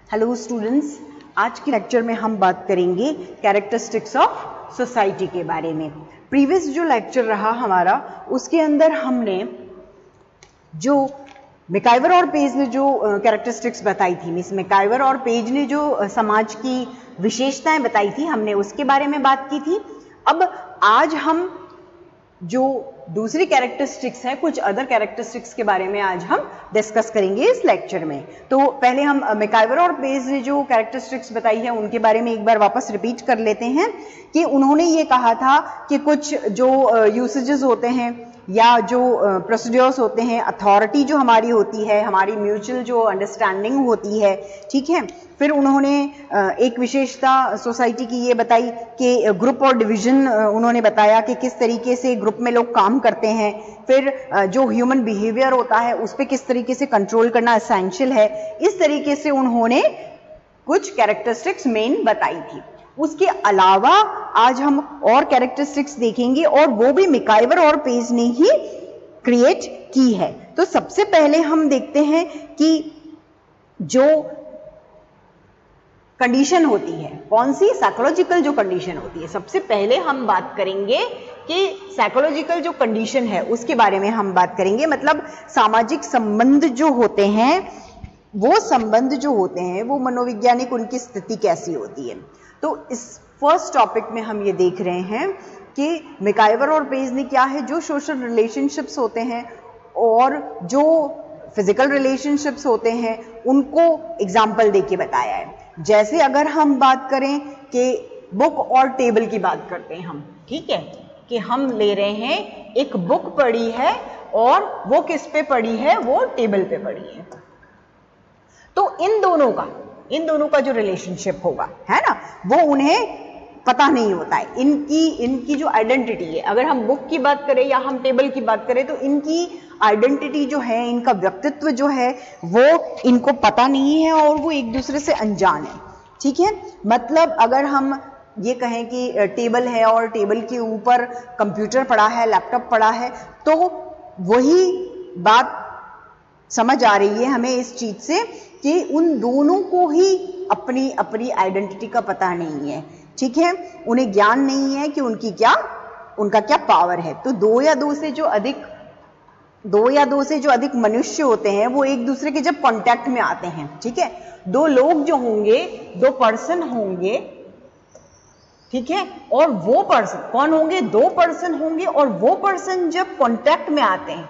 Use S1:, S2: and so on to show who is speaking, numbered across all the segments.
S1: Hello students, आज के lecture में हम बात करेंगे कैरेक्टरिस्टिक्स ऑफ सोसाइटी के बारे में। प्रीवियस जो लेक्चर रहा हमारा, उसके अंदर हमने जो मैकाइवर और पेज ने जो कैरेक्टरिस्टिक्स बताई थी, मिस मैकाइवर और पेज ने जो समाज की विशेषताएं बताई थी, हमने उसके बारे में बात की थी। अब आज हम जो दूसरी कैरेक्टरिस्टिक्स है, कुछ अदर कैरेक्टरिस्टिक्स के बारे में आज हम डिस्कस करेंगे इस लेक्चर में। तो पहले हम मैकाइवर और पेज ने जो कैरेक्टरिस्टिक्स बताई है उनके बारे में एक बार वापस रिपीट कर लेते हैं कि उन्होंने ये कहा था कि कुछ जो यूसेजेस होते हैं या जो प्रोसीड्योर्स होते हैं, अथॉरिटी जो हमारी होती है, हमारी म्यूचुअल जो अंडरस्टैंडिंग होती है, ठीक है। फिर उन्होंने एक विशेषता सोसाइटी की ये बताई कि ग्रुप और डिवीजन उन्होंने बताया कि किस तरीके से ग्रुप में लोग काम करते हैं। फिर जो ह्यूमन बिहेवियर होता है उस पर किस तरीके से कंट्रोल करना एसेंशियल है। इस तरीके से उन्होंने कुछ कैरेक्टरिस्टिक्स मेन बताई थी। उसके अलावा आज हम और कैरेक्टरिस्टिक्स देखेंगे और वो भी मैकाइवर और पेज ने ही क्रिएट की है। तो सबसे पहले हम देखते हैं कि जो कंडीशन होती है, कौन सी साइकोलॉजिकल जो कंडीशन होती है, सबसे पहले हम बात करेंगे कि साइकोलॉजिकल जो कंडीशन है उसके बारे में हम बात करेंगे। मतलब सामाजिक संबंध जो होते हैं, वो संबंध जो होते हैं वो मनोवैज्ञानिक उनकी स्थिति कैसी होती है। तो इस फर्स्ट टॉपिक में हम ये देख रहे हैं कि मैकाइवर और पेज ने क्या है, जो सोशल रिलेशनशिप्स होते हैं और जो फिजिकल रिलेशनशिप्स होते हैं उनको एग्जाम्पल देके बताया है। जैसे अगर हम बात करें कि बुक और टेबल की बात करते हैं हम, ठीक है, कि हम ले रहे हैं एक बुक पड़ी है और वो किस पे पड़ी है, वो टेबल पे पड़ी है। तो इन दोनों का जो रिलेशनशिप होगा, है ना, वो उन्हें पता नहीं होता है। इनकी जो आइडेंटिटी है, अगर हम बुक की बात करें या हम टेबल की बात करें, तो इनकी आइडेंटिटी जो है, इनका व्यक्तित्व जो है वो इनको पता नहीं है और वो एक दूसरे से अनजान है, ठीक है। मतलब अगर हम ये कहें कि टेबल है और टेबल के ऊपर कंप्यूटर पड़ा है, लैपटॉप पड़ा है, तो वही बात समझ आ रही है हमें इस चीज से कि उन दोनों को ही अपनी अपनी आइडेंटिटी का पता नहीं है, ठीक है। उन्हें ज्ञान नहीं है कि उनका क्या पावर है। तो दो या दो से जो अधिक मनुष्य होते हैं वो एक दूसरे के जब कांटेक्ट में आते हैं, ठीक है, दो लोग जो होंगे, दो पर्सन होंगे, ठीक है, और वो पर्सन कौन होंगे, दो पर्सन होंगे, और वो पर्सन जब कांटेक्ट में आते हैं,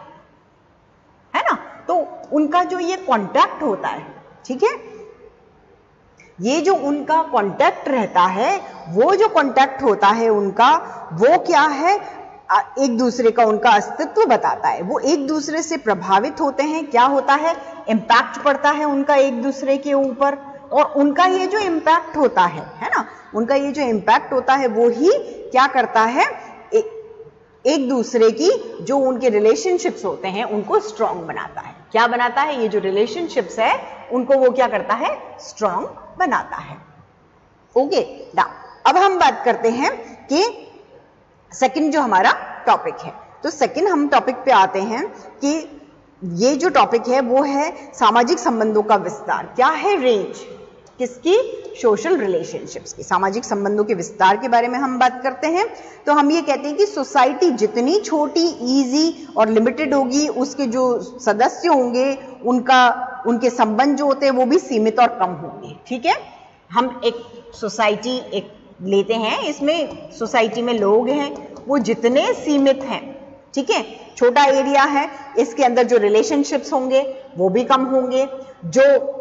S1: है ना, तो उनका जो ये कांटेक्ट होता है, ठीक है, ये जो उनका कांटेक्ट रहता है, वो जो कांटेक्ट होता है उनका, वो क्या है, एक दूसरे का उनका अस्तित्व बताता है। वो एक दूसरे से प्रभावित होते हैं, क्या होता है, इम्पैक्ट पड़ता है उनका एक दूसरे के ऊपर, और उनका ये जो इम्पैक्ट होता है ना, उनका ये जो इम्पैक्ट होता है वो ही क्या करता है, एक दूसरे की जो उनके रिलेशनशिप्स होते हैं उनको स्ट्रांग बनाता है। क्या बनाता है, ये जो रिलेशनशिप्स है उनको वो क्या करता है, स्ट्रांग बनाता है। ओके ना, अब हम बात करते हैं कि सेकंड जो हमारा टॉपिक है। तो सेकंड हम टॉपिक पे आते हैं कि ये जो टॉपिक है वो है सामाजिक संबंधों का विस्तार। क्या है, रेंज किसकी, सोशल रिलेशनशिप्स की, सामाजिक संबंधों के विस्तार के बारे में हम बात करते हैं। तो हम ये कहते हैं कि सोसाइटी जितनी छोटी, इजी और लिमिटेड होगी, उसके जो सदस्य होंगे उनके संबंध जो होते हैं वो भी सीमित और कम होंगे, ठीक है। हम एक सोसाइटी लेते हैं, इसमें सोसाइटी में लोग हैं, वो जितने सीमित हैं, ठीक है, छोटा एरिया है, इसके अंदर जो रिलेशनशिप्स होंगे वो भी कम होंगे, जो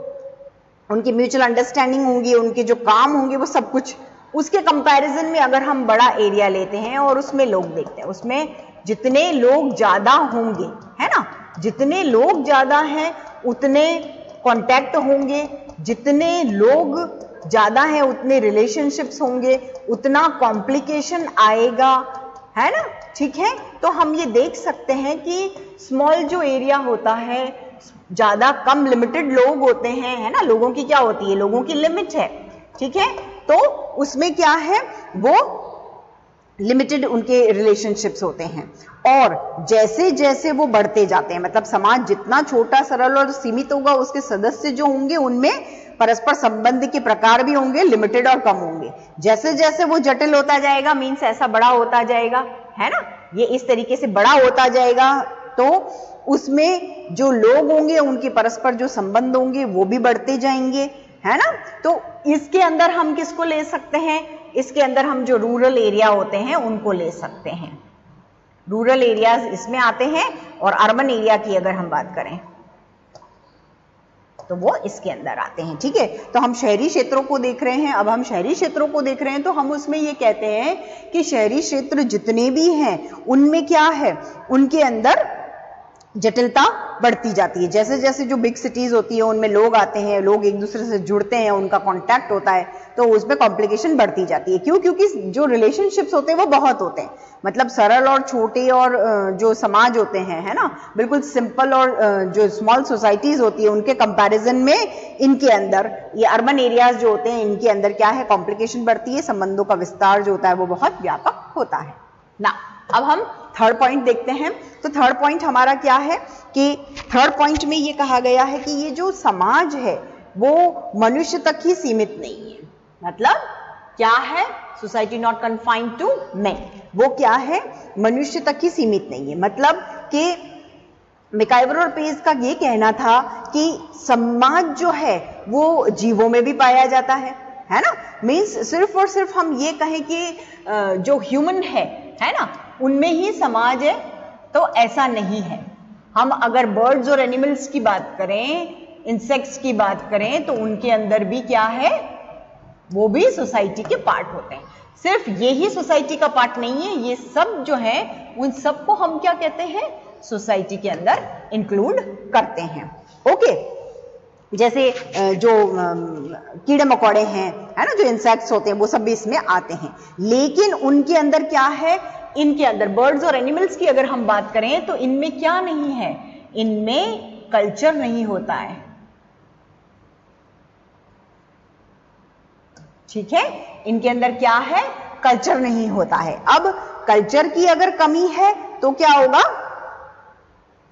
S1: उनकी म्यूचुअल अंडरस्टैंडिंग होंगी, उनके जो काम होंगे वो सब कुछ, उसके कंपैरिजन में अगर हम बड़ा एरिया लेते हैं और उसमें लोग देखते हैं, उसमें जितने लोग ज्यादा होंगे, है ना, जितने लोग ज्यादा हैं उतने कॉन्टैक्ट होंगे, जितने लोग ज्यादा हैं उतने रिलेशनशिप्स होंगे, उतना कॉम्प्लिकेशन आएगा, है ना, ठीक है। तो हम ये देख सकते हैं कि स्मॉल जो एरिया होता है, ज्यादा कम लिमिटेड लोग होते हैं, है ना, लोगों की क्या होती है, लोगों की लिमिट है, ठीक है। तो उसमें क्या है, वो लिमिटेड उनके रिलेशनशिप्स होते हैं, और जैसे जैसे वो बढ़ते जाते हैं, मतलब समाज जितना छोटा सरल और सीमित होगा, उसके सदस्य जो होंगे उनमें परस्पर संबंध के प्रकार भी होंगे लिमिटेड और कम होंगे। जैसे जैसे वो जटिल होता जाएगा, मीन्स ऐसा बड़ा होता जाएगा, है ना, ये इस तरीके से बड़ा होता जाएगा, तो उसमें जो लोग होंगे उनके परस्पर जो संबंध होंगे वो भी बढ़ते जाएंगे, है ना। तो इसके अंदर हम किसको ले सकते हैं, इसके अंदर हम जो रूरल एरिया होते हैं उनको ले सकते हैं। रूरल एरियाज इसमें आते हैं, और अर्बन एरिया की अगर हम बात करें तो वो इसके अंदर आते हैं। ठीक है, तो हम शहरी क्षेत्रों को देख रहे हैं। अब हम शहरी क्षेत्रों को देख रहे हैं तो हम उसमें ये कहते हैं कि शहरी क्षेत्र जितने भी हैं उनमें क्या है, उनके अंदर जटिलता बढ़ती जाती है। जैसे जैसे जो बिग सिटीज होती है उनमें लोग आते हैं, लोग एक दूसरे से जुड़ते हैं, उनका कांटेक्ट होता है, तो उसमें कॉम्प्लिकेशन बढ़ती जाती है। क्यों? क्योंकि जो रिलेशनशिप्स होते हैं वो बहुत होते हैं, मतलब सरल और छोटे और जो समाज होते हैं, है ना, बिल्कुल सिंपल, और जो स्मॉल सोसाइटीज होती है उनके कंपैरिजन में इनके अंदर ये अर्बन एरियाज जो होते हैं इनके अंदर क्या है, कॉम्प्लिकेशन बढ़ती है, संबंधों का विस्तार जो होता है वो बहुत व्यापक होता है ना। अब हम थर्ड पॉइंट देखते हैं। तो थर्ड पॉइंट हमारा क्या है कि थर्ड पॉइंट में ये कहा गया है कि ये जो समाज है वो मनुष्य तक ही सीमित नहीं है। मतलब क्या है, society not confined to man, वो क्या है, मनुष्य तक ही सीमित नहीं है। मतलब कि मैकाइवर और पेज का ये कहना था कि समाज जो है वो जीवों में भी पाया जाता है ना। मीन्स सिर्फ और सिर्फ हम ये कहें कि जो ह्यूमन है ना, उनमें ही समाज है, तो ऐसा नहीं है। हम अगर बर्ड्स और एनिमल्स की बात करें, इंसेक्ट्स की बात करें, तो उनके अंदर भी क्या है, वो भी सोसाइटी के पार्ट होते हैं। सिर्फ ये ही सोसाइटी का पार्ट नहीं है, ये सब जो है उन सबको हम क्या कहते हैं, सोसाइटी के अंदर इंक्लूड करते हैं। ओके, जैसे जो कीड़े मकोड़े हैं, है ना, जो इंसेक्ट्स होते हैं वो सब भी इसमें आते हैं। लेकिन उनके अंदर क्या है, इनके अंदर बर्ड्स और एनिमल्स की अगर हम बात करें तो इनमें क्या नहीं है, इनमें कल्चर नहीं होता है। ठीक है, इनके अंदर क्या है, कल्चर नहीं होता है। अब कल्चर की अगर कमी है तो क्या होगा,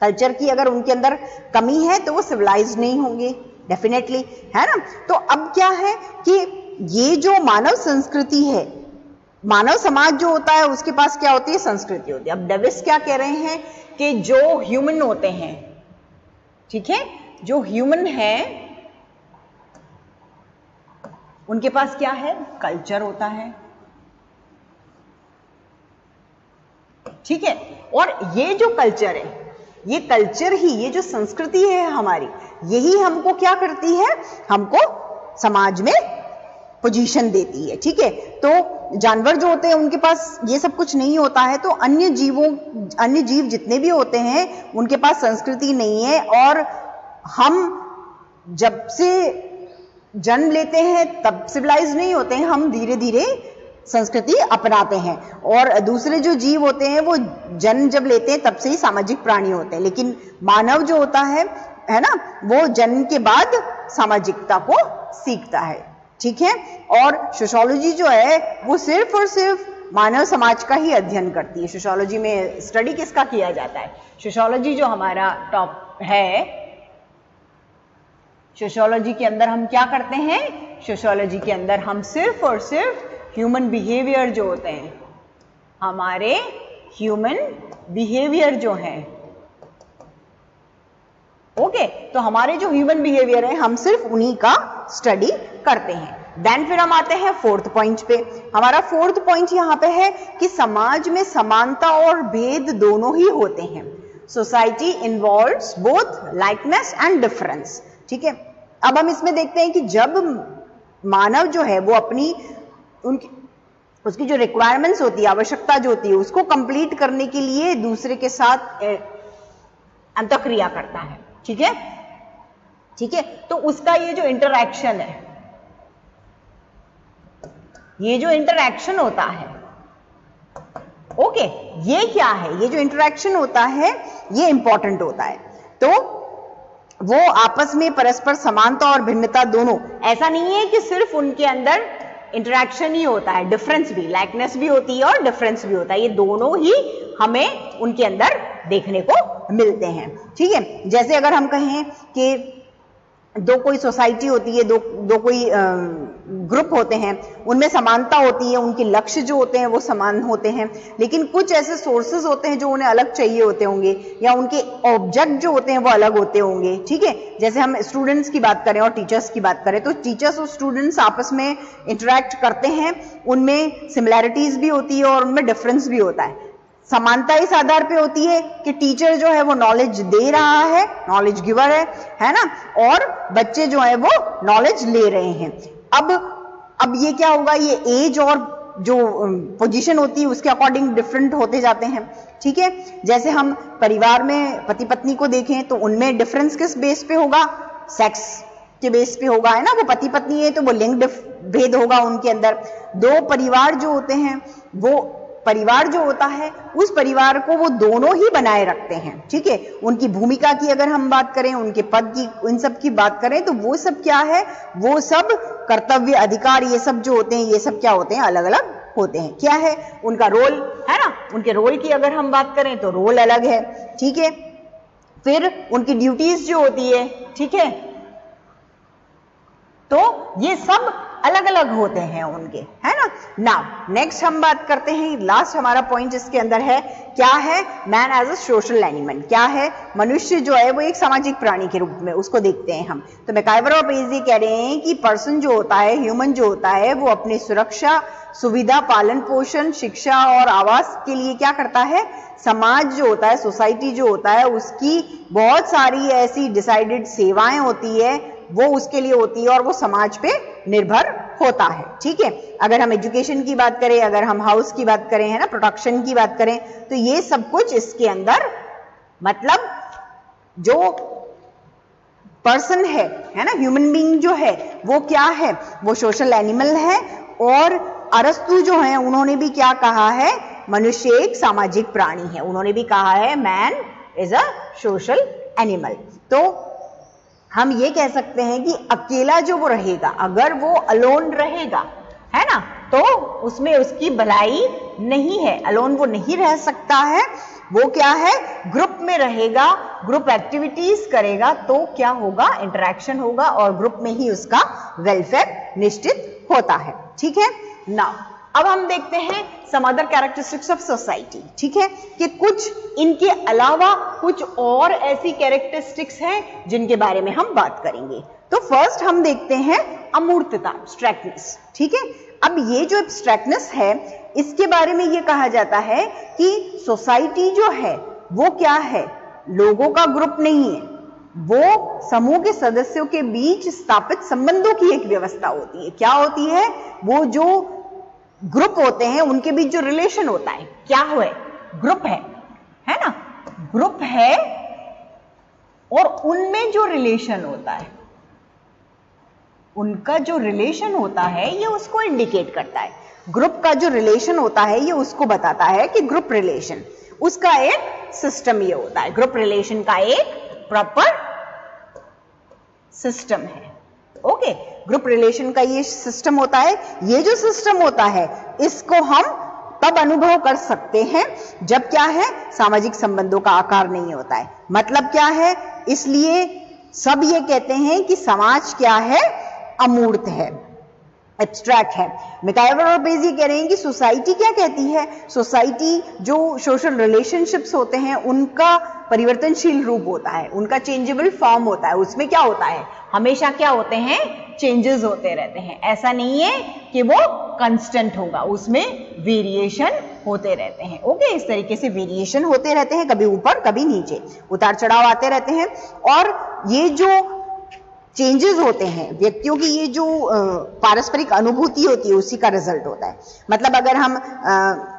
S1: कल्चर की अगर उनके अंदर कमी है तो वो सिविलाइज्ड नहीं होंगे, डेफिनेटली, है ना। तो अब क्या है कि ये जो मानव संस्कृति है, मानव समाज जो होता है उसके पास क्या होती है, संस्कृति होती है। अब डेविस क्या कह रहे हैं कि जो ह्यूमन होते हैं, ठीक है, जो ह्यूमन है उनके पास क्या है, कल्चर होता है। ठीक है, और ये जो कल्चर है, ये कल्चर ही, ये जो संस्कृति है हमारी, यही हमको क्या करती है, हमको समाज में पोजीशन देती है। ठीक है, तो जानवर जो होते हैं उनके पास ये सब कुछ नहीं होता है, तो अन्य जीव जितने भी होते हैं उनके पास संस्कृति नहीं है, और हम जब से जन्म लेते हैं तब सिविलाइज नहीं होते हैं, हम धीरे धीरे संस्कृति अपनाते हैं। और दूसरे जो जीव होते हैं वो जन्म जब लेते हैं तब से ही सामाजिक प्राणी होते हैं, लेकिन मानव जो होता है ना, वो जन्म के बाद सामाजिकता को सीखता है। ठीक है, और सोशियोलॉजी जो है वो सिर्फ और सिर्फ मानव समाज का ही अध्ययन करती है। सोशियोलॉजी में स्टडी किसका किया जाता है, सोशियोलॉजी जो हमारा टॉप है, सोशियोलॉजी के अंदर हम क्या करते हैं, सोशियोलॉजी के अंदर हम सिर्फ और सिर्फ ह्यूमन बिहेवियर जो होते हैं, हमारे ह्यूमन बिहेवियर जो है, ओके, तो हमारे जो ह्यूमन बिहेवियर है हम सिर्फ उन्हीं का स्टडी करते हैं। देन फिर हम आते हैं फोर्थ पॉइंट पे। हमारा फोर्थ पॉइंट यहां पे है कि समाज में समानता और भेद दोनों ही होते हैं। Society involves both likeness and difference. ठीक है, अब हम इसमें देखते हैं कि जब मानव जो है वो अपनी उसकी जो रिक्वायरमेंट्स होती है, आवश्यकता जो होती है, उसको कंप्लीट करने के लिए दूसरे के साथ अंतःक्रिया करता है। ठीक है, ठीक है, तो उसका ये जो इंटरैक्शन है, ये जो इंटरैक्शन होता है, ओके, ये क्या है, ये जो इंटरैक्शन होता है ये इंपॉर्टेंट होता है। तो वो आपस में परस्पर समानता और भिन्नता दोनों, ऐसा नहीं है कि सिर्फ उनके अंदर इंटरेक्शन ही होता है, डिफरेंस भी, लाइकनेस भी होती है और डिफरेंस भी होता है, ये दोनों ही हमें उनके अंदर देखने को मिलते हैं। ठीक है, जैसे अगर हम कहें कि दो कोई सोसाइटी होती है, दो कोई ग्रुप होते हैं, उनमें समानता होती है, उनके लक्ष्य जो होते हैं वो समान होते हैं, लेकिन कुछ ऐसे सोर्सेज होते हैं जो उन्हें अलग चाहिए होते होंगे, या उनके ऑब्जेक्ट जो होते हैं वो अलग होते होंगे। ठीक है, जैसे हम स्टूडेंट्स की बात करें और टीचर्स की बात करें, तो टीचर्स और स्टूडेंट्स आपस में इंटरेक्ट करते हैं, उनमें सिमिलैरिटीज भी होती है और उनमें डिफरेंस भी होता है। समानता इस आधार पे होती है कि टीचर जो है वो नॉलेज दे रहा है, नॉलेज गिवर है ना, और बच्चे जो है वो नॉलेज ले रहे हैं। अब ये क्या होगा, ये एज और जो पोजीशन होती है उसके अकॉर्डिंग डिफरेंट होते जाते हैं। ठीक है, जैसे हम परिवार में पति पत्नी को देखें तो उनमें डिफरेंस किस बेस पे होगा, सेक्स के बेस पे होगा, है ना। वो पति पत्नी है तो वो लिंग भेद होगा उनके अंदर। दो परिवार जो होते हैं, वो परिवार जो होता है उस परिवार को वो दोनों ही बनाए रखते हैं। ठीक है, उनकी भूमिका की अगर हम बात करें, उनके पद की, इन सब की बात करें, तो वो सब क्या है, वो सब कर्तव्य, अधिकार, ये सब जो होते हैं, ये सब क्या होते हैं, अलग अलग होते हैं। क्या है उनका रोल, है ना, उनके रोल की अगर हम बात करें तो रोल अलग है। ठीक है, फिर उनकी ड्यूटीज जो होती है, ठीक है, तो ये सब अलग अलग होते हैं उनके, है ना। नाउ नेक्स्ट हम बात करते हैं, लास्ट हमारा पॉइंट इसके अंदर है, क्या है, man as a social animal. क्या है, मनुष्य जो है वो एक सामाजिक प्राणी के रूप में उसको देखते हैं हम। तो मैकाइवर और पेजे कह रहे हैं कि पर्सन जो होता है, ह्यूमन जो होता है, वो अपनी सुरक्षा, सुविधा, पालन पोषण, शिक्षा और आवास के लिए क्या करता है, समाज जो होता है, सोसाइटी जो होता है, उसकी बहुत सारी ऐसी डिसाइडेड सेवाएं होती है, वो उसके लिए होती है और वो समाज पे निर्भर होता है। ठीक है, अगर हम एजुकेशन की बात करें, अगर हम हाउस की बात करें, है ना, प्रोटेक्शन की बात करें, तो ये सब कुछ इसके अंदर, मतलब जो पर्सन है ना, ह्यूमन बीइंग जो है वो क्या है, वो सोशल एनिमल है। और अरस्तु जो है उन्होंने भी क्या कहा है, मनुष्य एक सामाजिक प्राणी है, उन्होंने भी कहा है man is a social animal. तो हम ये कह सकते हैं कि अकेला जो वो रहेगा, अगर वो अलोन रहेगा, है ना, तो उसमें उसकी भलाई नहीं है, अलोन वो नहीं रह सकता है। वो क्या है, ग्रुप में रहेगा, ग्रुप एक्टिविटीज करेगा, तो क्या होगा, इंटरेक्शन होगा और ग्रुप में ही उसका वेलफेयर निश्चित होता है। ठीक है, नाउ अब हम देखते हैं some other characteristics of society. ठीक है, कि कुछ इनके अलावा कुछ और ऐसी कैरेक्टरिस्टिक्स हैं जिनके बारे में हम बात करेंगे। तो फर्स्ट हम देखते हैं अमूर्तता, एब्स्ट्रैक्टनेस। ठीक है, अब ये जो एब्स्ट्रैक्टनेस है, इसके बारे में ये कहा जाता है कि सोसाइटी जो है वो क्या है, लोगों का ग्रुप नहीं है, वो समूह के सदस्यों के बीच स्थापित संबंधों की एक व्यवस्था होती है। क्या होती है, वो जो ग्रुप होते हैं उनके बीच जो रिलेशन होता है, क्या है, ग्रुप है ना, ग्रुप है, और उनमें जो रिलेशन होता है, उनका जो रिलेशन होता है, ये उसको इंडिकेट करता है। ग्रुप का जो रिलेशन होता है ये उसको बताता है कि ग्रुप रिलेशन, उसका एक सिस्टम ये होता है, ग्रुप रिलेशन का एक प्रॉपर सिस्टम है। ओके, ग्रुप रिलेशन का ये सिस्टम होता है। ये जो सिस्टम होता है इसको हम तब अनुभव कर सकते हैं जब क्या है, सामाजिक संबंधों का आकार नहीं होता है। मतलब क्या है, इसलिए सब ये कहते हैं कि समाज क्या है, अमूर्त है, एब्स्ट्रैक्ट है। मैकाइवर और पेज ये कह रहे हैं कि सोसाइटी क्या कहती है, सोसाइटी जो सोशल रिलेशनशिप्स होते हैं उनका परिवर्तनशील रूप होता है, उनका चेंजेबल फॉर्म होता है। उसमें क्या होता है, हमेशा क्या होते हैं, चेंजेस होते रहते हैं। ऐसा नहीं है कि वो कांस्टेंट होगा, उसमें वेरिएशन होते रहते हैं। ओके, इस तरीके से वेरिएशन होते रहते हैं, कभी ऊपर कभी नीचे, उतार चढ़ाव आते रहते हैं। और ये जो चेंजेस होते हैं, व्यक्तियों की ये जो पारस्परिक अनुभूति होती है, उसी का रिजल्ट होता है। मतलब अगर हम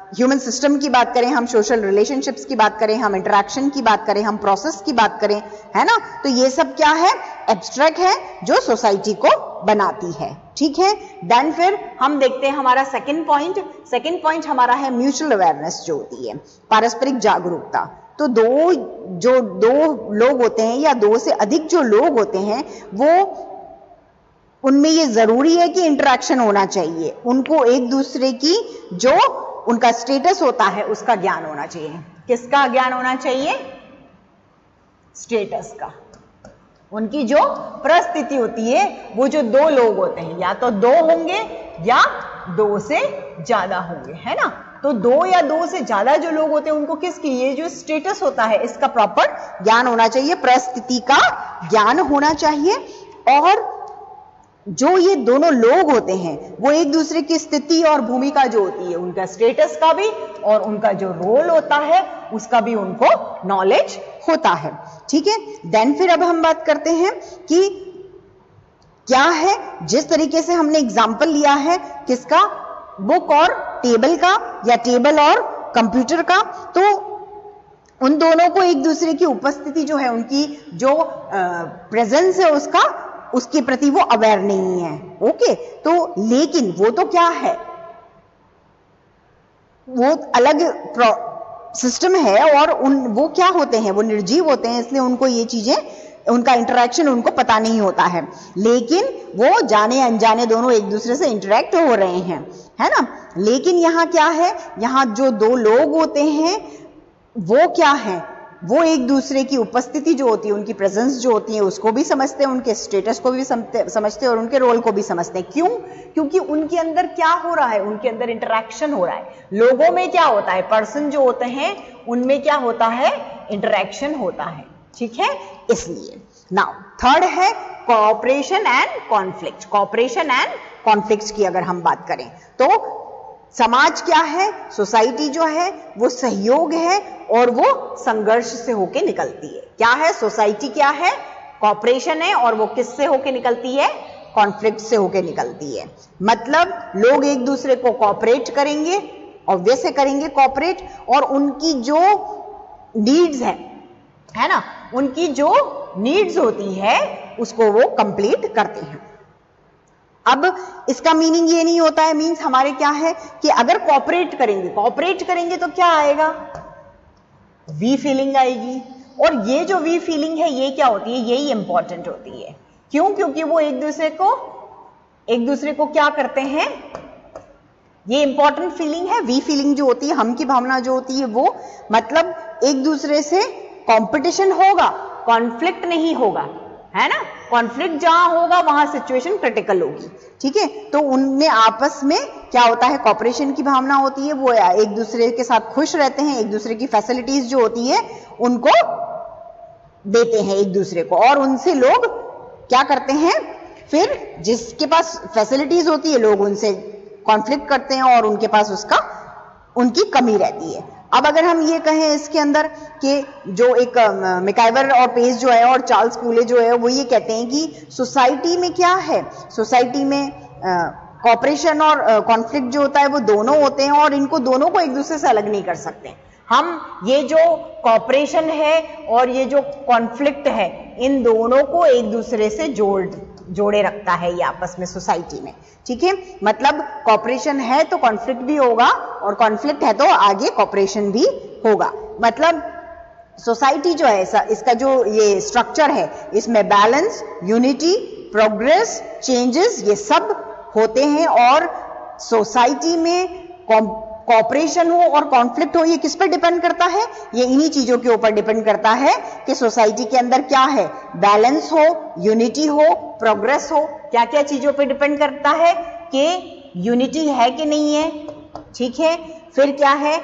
S1: ह्यूमन सिस्टम की बात करें, हम सोशल रिलेशनशिप्स की बात करें, हम इंटरेक्शन की बात करें, हम प्रोसेस की बात करें, है ना, तो ये सब क्या है, एब्स्ट्रैक्ट है, जो सोसाइटी को बनाती है। ठीक है, देन फिर हम देखते हैं हमारा सेकंड पॉइंट। सेकंड पॉइंट हमारा है म्यूचुअल अवेयरनेस जो होती है, पारस्परिक जागरूकता। तो दो लोग होते हैं या दो से अधिक जो लोग होते हैं, वो उनमें ये जरूरी है कि इंटरेक्शन होना चाहिए, उनको एक दूसरे की जो उनका स्टेटस होता है उसका ज्ञान होना चाहिए। किसका ज्ञान होना चाहिए? स्टेटस का। उनकी जो परिस्थिति होती है, वो जो दो लोग होते हैं, या तो दो होंगे या दो से ज्यादा होंगे, है ना। तो दो या दो से ज्यादा जो लोग होते हैं उनको किसकी, ये जो स्टेटस होता है इसका प्रॉपर ज्ञान होना चाहिए, परिस्थिति का ज्ञान होना चाहिए। और जो ये दोनों लोग होते हैं वो एक दूसरे की स्थिति और भूमिका जो होती है, उनका स्टेटस का भी और उनका जो रोल होता है उसका भी उनको नॉलेज होता है। ठीक है, देन फिर अब हम बात करते हैं कि क्या है, जिस तरीके से हमने एग्जाम्पल लिया है किसका, बुक और टेबल का या टेबल और कंप्यूटर का, तो उन दोनों को एक दूसरे की उपस्थिति जो है, उनकी जो प्रेजेंस है उसके प्रति वो अवेयर नहीं है। ओके, तो लेकिन वो तो क्या है, वो अलग सिस्टम है और वो क्या होते हैं, वो निर्जीव होते हैं, इसलिए उनको ये चीजें, उनका इंटरेक्शन उनको पता नहीं होता है, लेकिन वो जाने अनजाने दोनों एक दूसरे से इंटरेक्ट हो रहे हैं, है ना। लेकिन यहाँ क्या है, यहाँ जो दो लोग होते हैं वो क्या है, वो एक दूसरे की उपस्थिति जो होती है, उनकी प्रेजेंस जो होती है उसको भी समझते हैं, उनके स्टेटस को भी समझते हैं और उनके रोल को भी समझते हैं। क्यों? क्योंकि उनके अंदर क्या हो रहा है, उनके अंदर इंटरेक्शन हो रहा है। लोगों में क्या होता है, पर्सन जो होते हैं उनमें क्या होता है, इंटरेक्शन होता है। ठीक है, इसलिए नाउ थर्ड है cooperation and conflict. Cooperation and conflict की अगर हम बात करें तो समाज क्या है, सोसाइटी जो है वो सहयोग है और वो संघर्ष से होके निकलती है। क्या है, सोसाइटी क्या है, कॉपरेशन है, और वो किससे होके निकलती है, कॉन्फ्लिक्ट से होके निकलती है। मतलब लोग एक दूसरे को कॉपरेट करेंगे, ऑब्वियस है करेंगे कॉपरेट, और उनकी जो नीड्स है ना, उनकी जो नीड्स होती है उसको वो कंप्लीट करते हैं। अब इसका मीनिंग ये नहीं होता है, मीन्स हमारे क्या है कि अगर कॉपरेट करेंगे तो क्या आएगा, वी फीलिंग आएगी। और ये जो वी फीलिंग है ये क्या होती है, यही इंपॉर्टेंट होती है। क्यों? क्योंकि वो एक दूसरे को क्या करते हैं, ये इंपॉर्टेंट फीलिंग है। वी फीलिंग जो होती है, हम की भावना जो होती है, वो मतलब एक दूसरे से कंपटीशन होगा, कॉन्फ्लिक्ट नहीं होगा, है ना। कॉन्फ्लिक्ट जहां होगा वहां सिचुएशन क्रिटिकल होगी। ठीक है, तो उनमें आपस में क्या होता है, कॉपरेशन की भावना होती है, वो एक दूसरे के साथ खुश रहते हैं, एक दूसरे की फैसिलिटीज जो होती है उनको देते हैं एक दूसरे को, और उनसे लोग क्या करते हैं, फिर जिसके पास फैसिलिटीज होती है लोग उनसे कॉन्फ्लिक्ट करते हैं और उनके पास उनकी कमी रहती है। अब अगर हम ये कहें इसके अंदर कि जो एक मैकाइवर और पेज जो है और चार्ल्स कूले जो है वो ये कहते हैं कि सोसाइटी में क्या है, सोसाइटी में कॉपरेशन और कॉन्फ्लिक्ट जो होता है वो दोनों होते हैं और इनको दोनों को एक दूसरे से अलग नहीं कर सकते हम। ये जो कॉपरेशन है और ये जो कॉन्फ्लिक्ट है, इन दोनों को एक दूसरे से जोड़े रखता है ये आपस में सोसाइटी में। ठीक है, मतलब कॉपरेशन है तो कॉन्फ्लिक्ट भी होगा और कॉन्फ्लिक्ट है तो आगे कॉपरेशन भी होगा। मतलब सोसाइटी जो है इसका जो ये स्ट्रक्चर है, इसमें बैलेंस, यूनिटी, प्रोग्रेस, चेंजेस ये सब होते हैं। और सोसाइटी में कॉपरेशन हो और कॉन्फ्लिक्ट हो, ये किस पर डिपेंड करता है, ये इन्हीं चीजों के ऊपर डिपेंड करता है कि सोसाइटी के अंदर क्या है, बैलेंस हो, यूनिटी हो, प्रोग्रेस हो। क्या क्या चीजों पर डिपेंड करता है कि यूनिटी है कि नहीं है, ठीक है, फिर क्या है,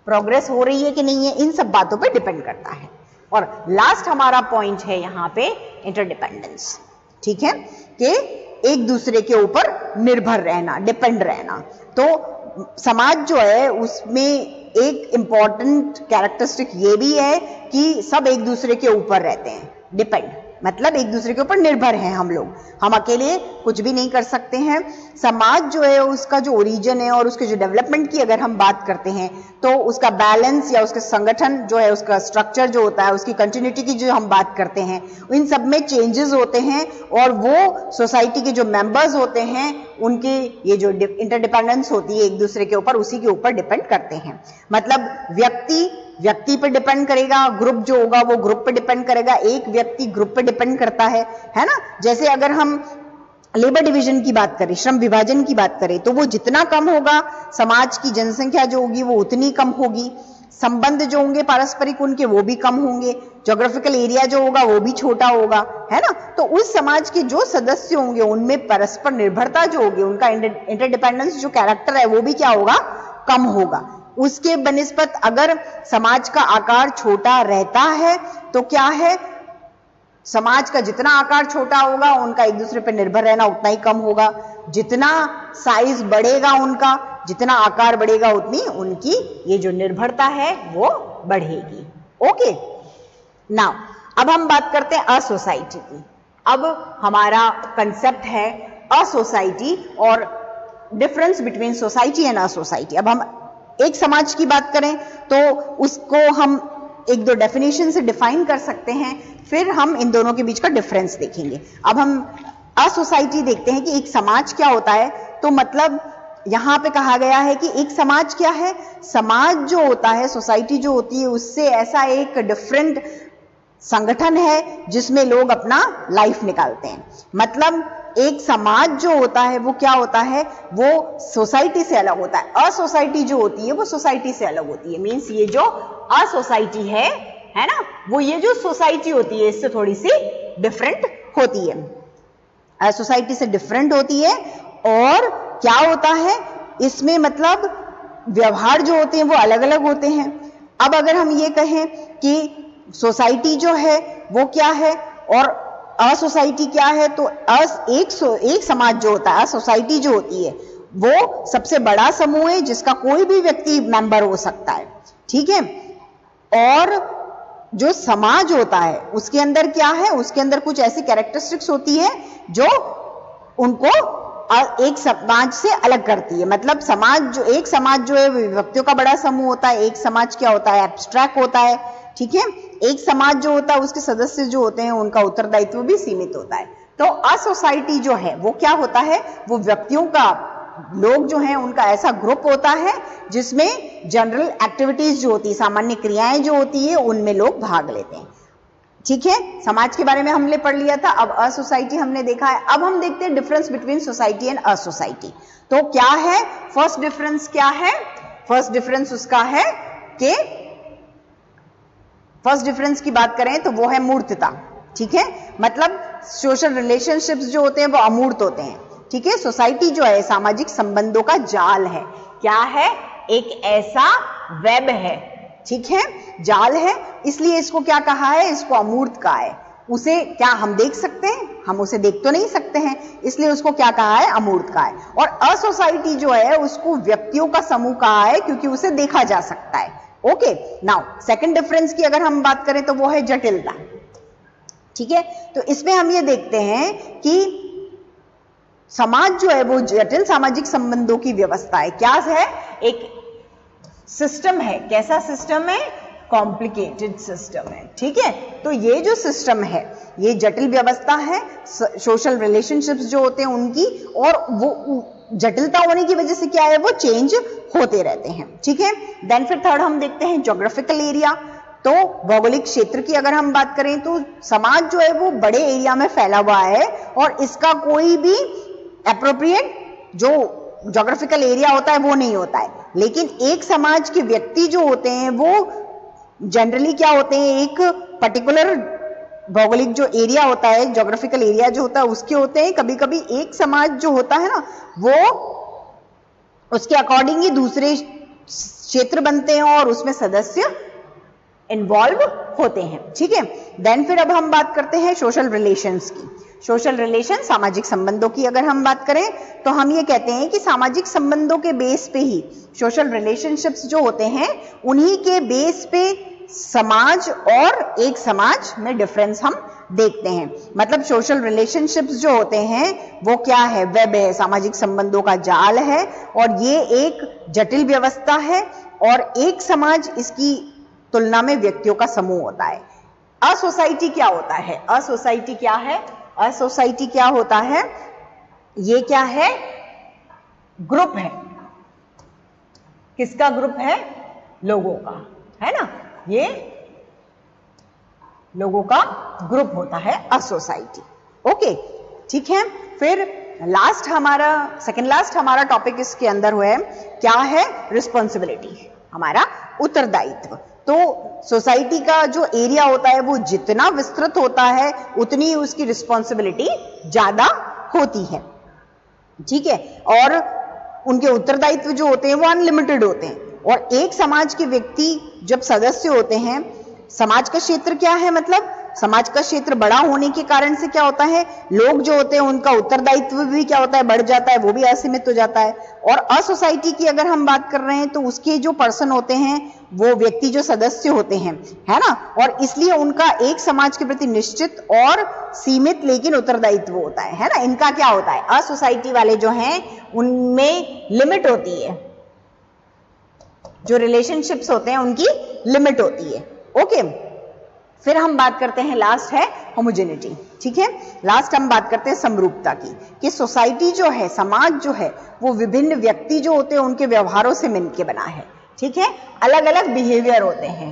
S1: प्रोग्रेस हो रही है कि नहीं है, इन सब बातों पे डिपेंड करता है। और लास्ट हमारा पॉइंट है यहां पे इंटरडिपेंडेंस। ठीक है, कि एक दूसरे के ऊपर निर्भर रहना, डिपेंड रहना। तो समाज जो है उसमें एक इंपॉर्टेंट कैरेक्टरिस्टिक ये भी है कि सब एक दूसरे के ऊपर रहते हैं, डिपेंड मतलब एक दूसरे के ऊपर निर्भर हैं हम लोग, हम अकेले कुछ भी नहीं कर सकते हैं। समाज जो है उसका जो ओरिजिन है और उसके जो डेवलपमेंट की अगर हम बात करते हैं तो उसका बैलेंस या उसका संगठन जो है, उसका स्ट्रक्चर जो होता है, उसकी कंटिन्यूटी की जो हम बात करते हैं, इन सब में चेंजेस होते हैं और वो सोसाइटी के जो मेंबर्स होते हैं उनकी ये जो इंटरडिपेंडेंस होती है एक दूसरे के ऊपर, उसी के ऊपर डिपेंड करते हैं। मतलब व्यक्ति व्यक्ति पे डिपेंड करेगा, ग्रुप जो होगा वो ग्रुप पे डिपेंड करेगा, एक व्यक्ति ग्रुप पे डिपेंड करता है ना। जैसे अगर हम लेबर डिवीजन की बात करें, श्रम विभाजन की बात करें, तो वो जितना कम होगा समाज की जनसंख्या जो होगी वो उतनी कम होगी, संबंध जो होंगे पारस्परिक उनके वो भी कम होंगे, ज्योग्राफिकल एरिया जो होगा वो भी छोटा होगा, है ना। तो उस समाज के जो सदस्य होंगे उनमें परस्पर निर्भरता जो होगी, उनका इंटरडिपेंडेंस जो कैरेक्टर है वो भी क्या होगा, कम होगा। उसके बनिस्बत अगर समाज का आकार छोटा रहता है तो क्या है, समाज का जितना आकार छोटा होगा उनका एक दूसरे पर निर्भर रहना उतना ही कम होगा, जितना साइज बढ़ेगा उनका, जितना आकार बढ़ेगा उतनी उनकी ये जो निर्भरता है वो बढ़ेगी। ओके, नाउ अब हम बात करते हैं अ सोसाइटी की। अब हमारा कंसेप्ट है अ सोसाइटी और difference between society and a society. अब हम एक समाज की बात करें तो उसको हम एक दो डेफिनेशन से डिफाइन कर सकते हैं, फिर हम इन दोनों के बीच का डिफरेंस देखेंगे। अब हम अ सोसाइटी देखते हैं कि एक समाज क्या होता है। तो मतलब यहां पे कहा गया है कि एक समाज क्या है, समाज जो होता है, सोसाइटी जो होती है, उससे ऐसा एक डिफरेंट संगठन है जिसमें लोग अपना लाइफ निकालते हैं। मतलब एक समाज जो होता है वो क्या होता है, वो सोसाइटी से अलग होता है। अ सोसाइटी जो होती है वो सोसाइटी से अलग होती है। मींस ये जो अ सोसाइटी है ना, वो ये जो सोसाइटी होती है इससे थोड़ी सी डिफरेंट होती है, अ सोसाइटी से डिफरेंट होती है। और क्या होता है इसमें, मतलब व्यवहार जो होते हैं वो अलग अलग होते हैं। अब अगर हम ये कहें कि सोसाइटी जो है वो क्या है और अ सोसाइटी क्या है, तो एक समाज जो होता है, सोसाइटी जो होती है वो सबसे बड़ा समूह है जिसका कोई भी व्यक्ति मेंबर हो सकता है, ठीक है। और जो समाज होता है उसके अंदर क्या है, उसके अंदर कुछ ऐसी कैरेक्टरिस्टिक्स होती है जो उनको एक समाज से अलग करती है। मतलब एक समाज जो है व्यक्तियों का बड़ा समूह होता है, एक समाज क्या होता है, एब्स्ट्रैक्ट होता है, ठीक है। एक समाज जो होता है उसके सदस्य जो होते हैं उनका उत्तरदायित्व भी सीमित होता है। तो अ सोसाइटी जो है वो क्या होता है, वो व्यक्तियों का, लोग जो हैं उनका ऐसा ग्रुप होता है जिसमें जनरल एक्टिविटीज जो होती है, सामान्य क्रियाएं जो होती है उनमें लोग भाग लेते हैं, ठीक है। समाज के बारे में हमने पढ़ लिया था, अब अ सोसाइटी हमने देखा है। अब हम देखते हैं difference between society and a society. तो क्या है फर्स्ट डिफरेंस, क्या है फर्स्ट डिफरेंस, उसका है कि फर्स्ट डिफरेंस की बात करें तो वो है मूर्तता, ठीक है। मतलब सोशल रिलेशनशिप्स जो होते हैं वो अमूर्त होते हैं, ठीक है। सोसाइटी जो है सामाजिक संबंधों का जाल है, क्या है, एक ऐसा वेब है, ठीक है, जाल है, इसलिए इसको क्या कहा है, इसको अमूर्त कहा है। उसे क्या हम देख सकते हैं, हम उसे देख तो नहीं सकते हैं, इसलिए उसको क्या कहा है, अमूर्त कहा है। और अ सोसाइटी जो है उसको व्यक्तियों का समूह कहा है क्योंकि उसे देखा जा सकता है। ओके, नाउ सेकंड डिफरेंस की अगर हम बात करें तो वो है जटिलता, ठीक है। तो इसमें हम ये देखते हैं कि समाज जो है वो जटिल सामाजिक संबंधों की व्यवस्था है, क्या है, एक सिस्टम है। कैसा सिस्टम है, कॉम्प्लिकेटेड सिस्टम है, ठीक है। तो ये जो सिस्टम है ये जटिल व्यवस्था है, सोशल रिलेशनशिप्स जो होते हैं उनकी, और वो जटिलता होने की वजह से क्या है, वो चेंज होते रहते हैं, ठीक है। देन फिर थर्ड हम देखते हैं ज्योग्राफिकल एरिया। तो भौगोलिक क्षेत्र की अगर हम बात करें तो समाज जो है वो बड़े एरिया में फैला हुआ है और इसका कोई भी एप्रोप्रिएट जो ज्योग्राफिकल एरिया होता है वो नहीं होता है। लेकिन एक समाज के व्यक्ति जो होते हैं वो जनरली क्या होते हैं, एक पर्टिकुलर भौगोलिक जो एरिया होता है, ज्योग्राफिकल एरिया जो होता है उसके होते हैं। कभी कभी एक समाज जो होता है ना वो उसके अकॉर्डिंग ही दूसरे क्षेत्र बनते हैं और उसमें सदस्य इन्वॉल्व होते हैं, ठीक है। देन फिर अब हम बात करते हैं सोशल रिलेशंस की। सोशल रिलेशन, सामाजिक संबंधों की अगर हम बात करें तो हम ये कहते हैं कि सामाजिक संबंधों के बेस पे ही सोशल रिलेशनशिप्स जो होते हैं उन्हीं के बेस पे समाज और एक समाज में डिफरेंस हम देखते हैं। मतलब सोशल रिलेशनशिप्स जो होते हैं वो क्या है, वेब है, सामाजिक संबंधों का जाल है और ये एक जटिल व्यवस्था है और एक समाज इसकी तुलना में व्यक्तियों का समूह होता है। अ सोसाइटी क्या होता है, अ सोसाइटी क्या है, अ सोसाइटी क्या होता है, ये क्या है, ग्रुप है। किसका ग्रुप है, लोगों का, है ना। ये लोगों का ग्रुप होता है अ सोसाइटी। ओके, ठीक है। फिर लास्ट हमारा सेकंड लास्ट हमारा टॉपिक इसके अंदर हुआ है, क्या है? रिस्पॉन्सिबिलिटी, हमारा उत्तरदायित्व। तो सोसाइटी का जो एरिया होता है वो जितना विस्तृत होता है उतनी उसकी रिस्पॉन्सिबिलिटी ज्यादा होती है, ठीक है। और उनके उत्तरदायित्व जो होते हैं वो अनलिमिटेड होते हैं। और एक समाज के व्यक्ति जब सदस्य होते हैं, समाज का क्षेत्र क्या है, मतलब समाज का क्षेत्र बड़ा होने के कारण से क्या होता है, लोग जो होते हैं उनका उत्तरदायित्व भी क्या होता है, बढ़ जाता है, वो भी असीमित हो जाता है। और अ सोसाइटी की अगर हम बात कर रहे हैं तो उसके जो पर्सन होते हैं, वो व्यक्ति जो सदस्य होते हैं, है ना, और इसलिए उनका एक समाज के प्रति निश्चित और सीमित लेकिन उत्तरदायित्व होता है ना। इनका क्या होता है, अ सोसाइटी वाले जो हैं उनमें लिमिट होती है, जो रिलेशनशिप्स होते हैं उनकी लिमिट होती है। ओके, फिर हम बात करते हैं, लास्ट है होमोजेनिटी, ठीक है। लास्ट हम बात करते हैं समरूपता की, कि सोसाइटी जो है, समाज जो है, वो विभिन्न व्यक्ति जो होते हैं उनके व्यवहारों से मिलकर बना है, ठीक है। अलग अलग बिहेवियर होते हैं।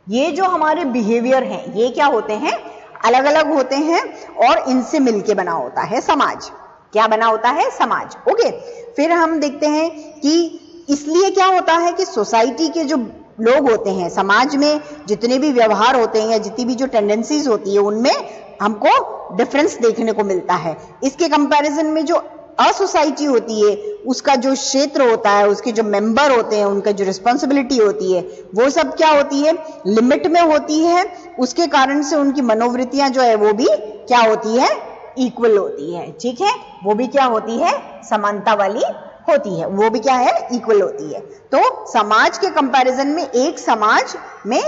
S1: ये जो हमारे बिहेवियर हैं ये क्या होते हैं, अलग अलग होते हैं और इनसे मिलके बना होता है समाज। क्या बना होता है, समाज। ओके, फिर हम देखते हैं कि इसलिए क्या होता है कि सोसाइटी के जो लोग होते हैं, समाज में जितने भी व्यवहार होते हैं या जितनी भी जो टेंडेंसीज होती है उनमें हमको डिफरेंस देखने को मिलता है। इसके कंपैरिजन में जो अ सोसाइटी होती है उसका जो क्षेत्र होता है, उसके जो मेंबर होते हैं, उनका जो रिस्पॉन्सिबिलिटी होती है वो सब क्या होती है, लिमिट में होती है। उसके कारण से उनकी मनोवृत्तियां जो है वो भी क्या होती है, इक्वल होती है, ठीक है। वो भी क्या होती है, समानता वाली होती है, वो भी क्या है, इक्वल होती है। तो समाज के कंपैरिजन में एक समाज में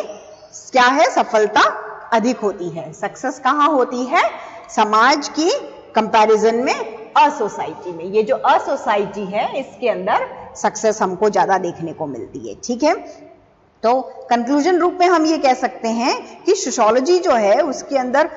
S1: क्या है, सफलता अधिक होती है। सक्सेस कहां होती है, समाज की कंपैरिजन में अ सोसाइटी में। ये जो अ सोसाइटी है इसके अंदर सक्सेस हमको ज्यादा देखने को मिलती है, ठीक है। तो कंक्लूजन रूप में हम ये कह सकते हैं कि सोशियोलॉजी जो है उसके अंदर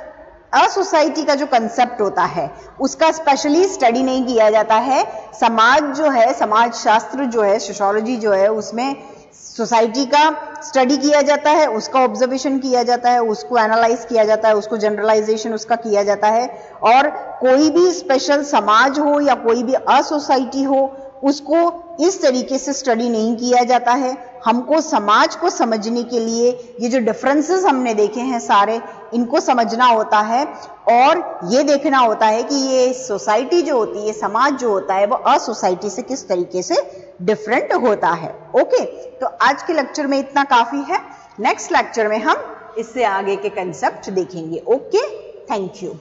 S1: अ सोसाइटी का जो कंसेप्ट होता है उसका स्पेशली स्टडी नहीं किया जाता है। समाज जो है, समाज शास्त्र जो है, सोशियोलॉजी जो है, उसमें सोसाइटी का स्टडी किया जाता है, उसका ऑब्जर्वेशन किया जाता है, उसको एनालाइज किया जाता है, उसको जनरलाइजेशन उसका किया जाता है। और कोई भी स्पेशल समाज हो या कोई भी अ सोसाइटी हो उसको इस तरीके से स्टडी नहीं किया जाता है। हमको समाज को समझने के लिए ये जो डिफरेंसेस हमने देखे हैं सारे, इनको समझना होता है और ये देखना होता है कि ये सोसाइटी जो होती है, समाज जो होता है, वो अ सोसाइटी से किस तरीके से डिफरेंट होता है। ओके, तो आज के लेक्चर में इतना काफी है। नेक्स्ट लेक्चर में हम इससे आगे के कंसेप्ट देखेंगे। Okay, thank you.